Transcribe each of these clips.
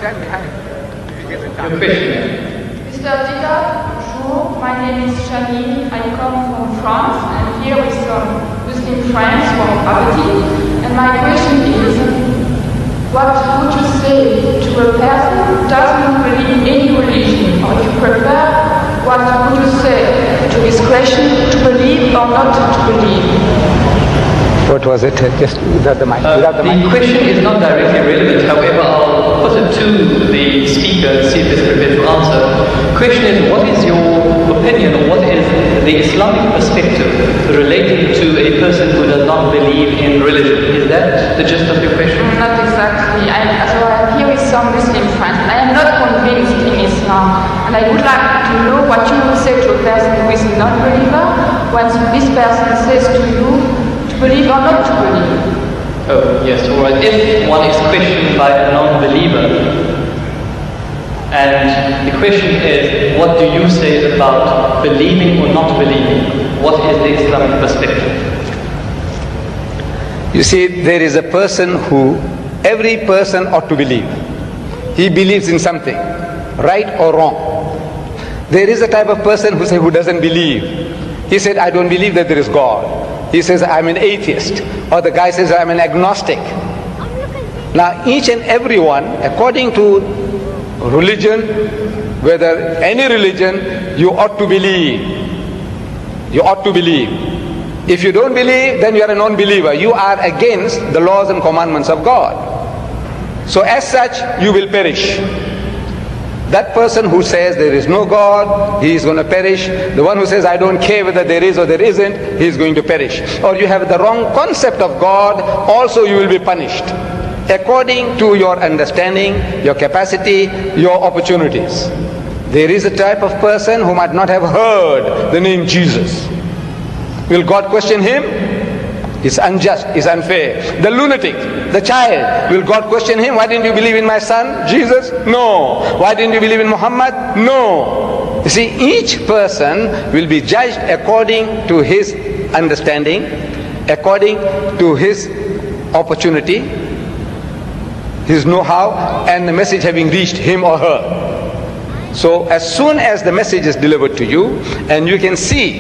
stand behind. Your question. Mr. Deedat, bonjour. My name is Sheikh. I come from France and here with some Muslim friends from Aberdeen. And my question is, what would you say to a person who doesn't believe in any religion? Or if you prefer, what would you say to his question to believe or not to believe? What was it? Just without the mic. The question is not directly relevant, however, I'll put it to the speaker and see if he's prepared to answer. The question is, what is your opinion, or what is the Islamic perspective relating to a person who does not believe in religion? Is that the gist of your question? Not exactly. So I'm here with some Muslim friends, and I am not convinced in Islam. And I would like to know what you would say to a person who is a non-believer when this person says to you, believe or not to believe? Oh, yes, all right. If one is questioned by a non-believer, and the question is, what do you say about believing or not believing? What is the Islamic perspective? You see, there is a person who, every person ought to believe. He believes in something, right or wrong. There is a type of person who doesn't believe. He said, I don't believe that there is God. He says, I'm an atheist. Or the guy says, I'm an agnostic. Now, each and every one, according to religion, whether any religion, you ought to believe. You ought to believe. If you don't believe, then you are a non-believer. You are against the laws and commandments of God. So as such, you will perish. That person who says there is no God, he is going to perish. The one who says I don't care whether there is or there isn't, he is going to perish. Or you have the wrong concept of God, also you will be punished according to your understanding, your capacity, your opportunities. There is a type of person who might not have heard the name Jesus. Will God question him? It's unjust, it's unfair. The lunatic, the child, will God question him? Why didn't you believe in my son, Jesus? No. Why didn't you believe in Muhammad? No. You see, each person will be judged according to his understanding, according to his opportunity, his know-how, and the message having reached him or her. So as soon as the message is delivered to you, and you can see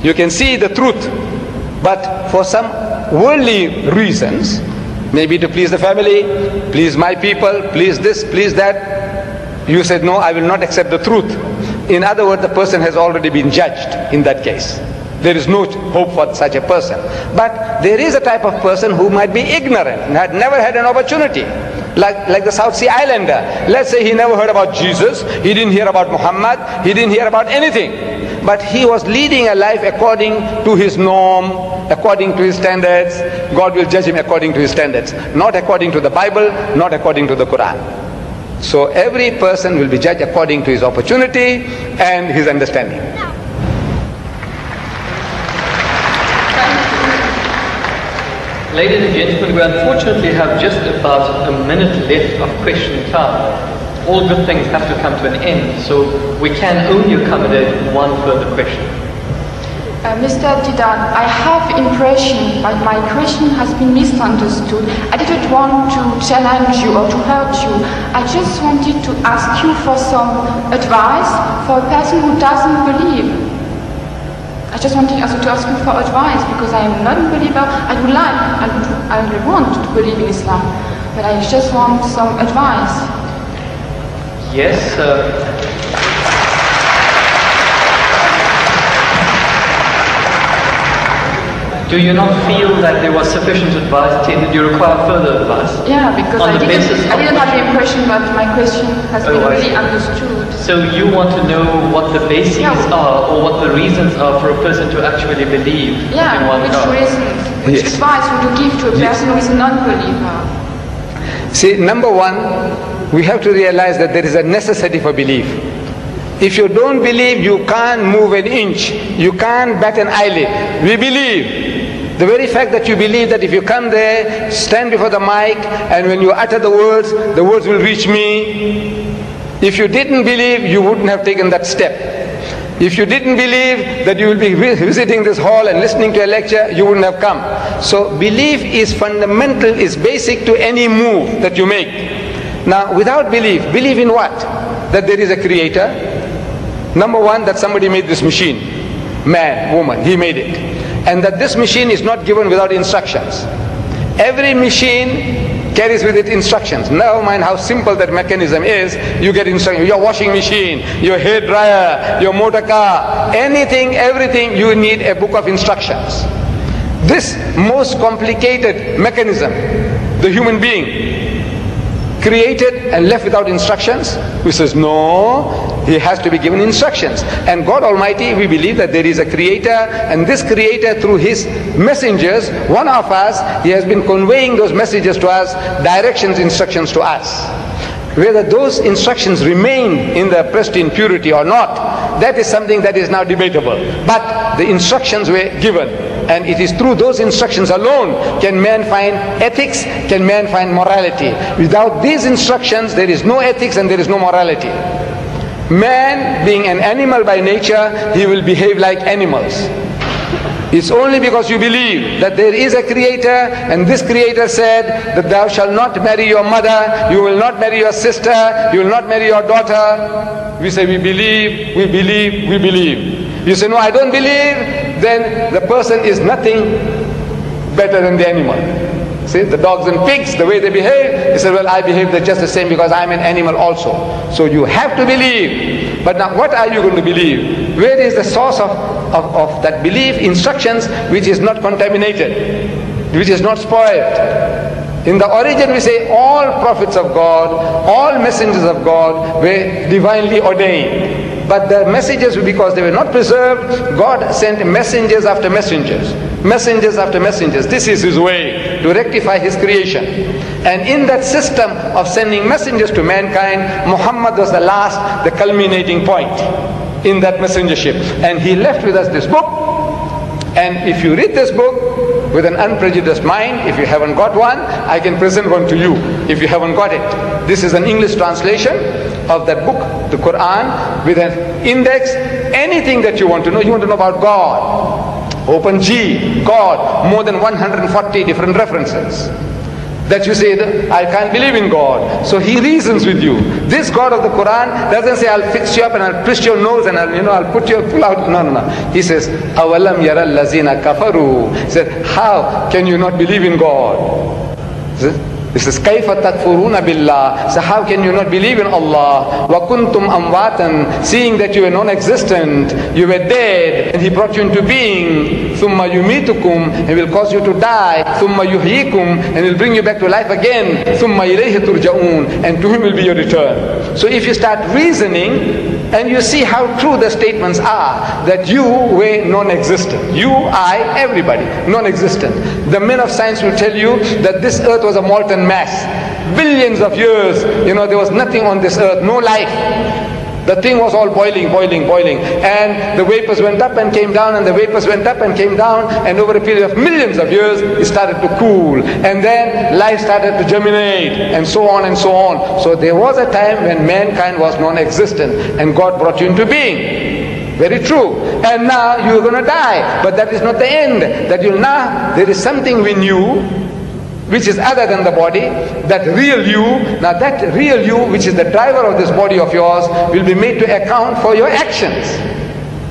the truth, but for some worldly reasons, maybe to please the family, please my people, please this, please that, you said, no, I will not accept the truth. In other words, the person has already been judged in that case. There is no hope for such a person. But there is a type of person who might be ignorant and had never had an opportunity. Like the South Sea Islander. Let's say he never heard about Jesus, he didn't hear about Muhammad, he didn't hear about anything. But he was leading a life according to his norm, according to his standards. God will judge him according to his standards, not according to the Bible, not according to the Quran. So every person will be judged according to his opportunity and his understanding. Ladies and gentlemen, we unfortunately have just about a minute left of question time. All good things have to come to an end, so we can only accommodate one further question. Mr. Deedat, I have impression that my question has been misunderstood. I didn't want to challenge you or to hurt you. I just wanted to ask you for some advice for a person who doesn't believe. I just wanted also to ask you for advice because I am not a believer. I would want to believe in Islam, but I just want some advice. Yes, do you not feel that there was sufficient advice? Did you require further advice? Yeah, because I didn't have the impression that my question has been really understood. So you want to know what the bases are, or what the reasons are for a person to actually believe in one God? Which advice would you give to a person who is a non-believer? See, number one, we have to realize that there is a necessity for belief. If you don't believe, you can't move an inch. You can't bat an eyelid. We believe. The very fact that you believe that if you come there, stand before the mic, and when you utter the words will reach me. If you didn't believe, you wouldn't have taken that step. If you didn't believe that you will be visiting this hall and listening to a lecture, you wouldn't have come. So belief is fundamental, is basic to any move that you make. Now, without belief, believe in what? That there is a creator. Number one, that somebody made this machine. Man, woman, he made it. And that this machine is not given without instructions. Every machine carries with it instructions. Never mind how simple that mechanism is, you get instructions. Your washing machine, your hair dryer, your motor car, anything, everything, you need a book of instructions. This most complicated mechanism, the human being, created and left without instructions? Who says no, he has to be given instructions. And God Almighty, we believe that there is a creator, and this creator through his messengers, one of us, he has been conveying those messages to us, directions, instructions to us. Whether those instructions remain in the pristine purity or not, that is something that is now debatable. But the instructions were given, and it is through those instructions alone can man find ethics, can man find morality. Without these instructions, there is no ethics and there is no morality. Man, being an animal by nature, he will behave like animals. It's only because you believe that there is a creator, and this creator said that thou shalt not marry your mother, you will not marry your sister, you will not marry your daughter. We say we believe, we believe, we believe. You say no, I don't believe, then the person is nothing better than the animal. See, the dogs and pigs, the way they behave, he said, well, I behave just the same because I'm an animal also. So you have to believe. But now what are you going to believe? Where is the source of that belief? Instructions which is not contaminated, which is not spoiled. In the origin we say all prophets of God, all messengers of God were divinely ordained. But the messages, because they were not preserved, God sent messengers after messengers. Messengers after messengers. This is his way to rectify his creation. And in that system of sending messengers to mankind, Muhammad was the last, the culminating point in that messengership. And he left with us this book. And if you read this book with an unprejudiced mind, if you haven't got one, I can present one to you if you haven't got it. This is an English translation of that book, the Quran, with an index, anything that you want to know. You want to know about God, open G, God, more than 140 different references. That you say, I can't believe in God. So he reasons with you. This God of the Quran doesn't say, I'll fix you up and I'll twist your nose and I'll put your pull out. No, no, no. He says, Awalam yara allazina kafaru. He said, how can you not believe in God? He says, Kaifa takfuruna billah. So how can you not believe in Allah? Wa kuntum amwatan. Seeing that you were non-existent, you were dead, and He brought you into being. Thumma yumitukum. He will cause you to die. Thumma yuhyikum. And He'll bring you back to life again. Thumma ilayhi turja'un. And to Him will be your return. So if you start reasoning, and you see how true the statements are, that you were non-existent. You, I, everybody, non-existent. The men of science will tell you that this earth was a molten mass. Billions of years, there was nothing on this earth, no life. The thing was all boiling, boiling, boiling. And the vapors went up and came down, and the vapors went up and came down, and over a period of millions of years, it started to cool. And then life started to germinate, and so on and so on. So there was a time when mankind was non-existent, and God brought you into being. Very true. And now you're going to die. But that is not the end. That there is something we knew, which is other than the body, that real you. Now that real you, which is the driver of this body of yours, will be made to account for your actions.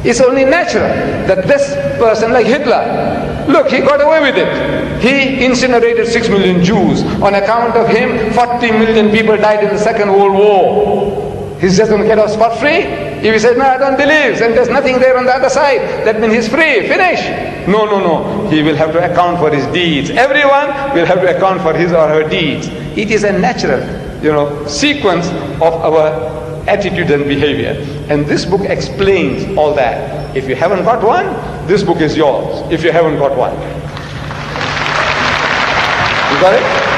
It's only natural that this person, like Hitler, look, he got away with it. He incinerated 6 million Jews. On account of him, 40 million people died in the Second World War. He's just going to get off scot-free? If he says, no, I don't believe, and there's nothing there on the other side, that means he's free, finish. No, no, no. He will have to account for his deeds. Everyone will have to account for his or her deeds. It is a natural, sequence of our attitude and behavior. And this book explains all that. If you haven't got one, this book is yours. If you haven't got one. You got it?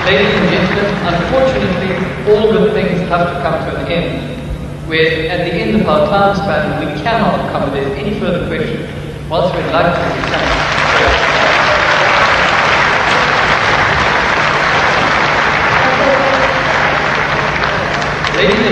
Ladies and gentlemen, unfortunately, all good things have to come to an end. Where at the end of our time span, we cannot accommodate any further questions. Whilst we'd like to thank Ladies and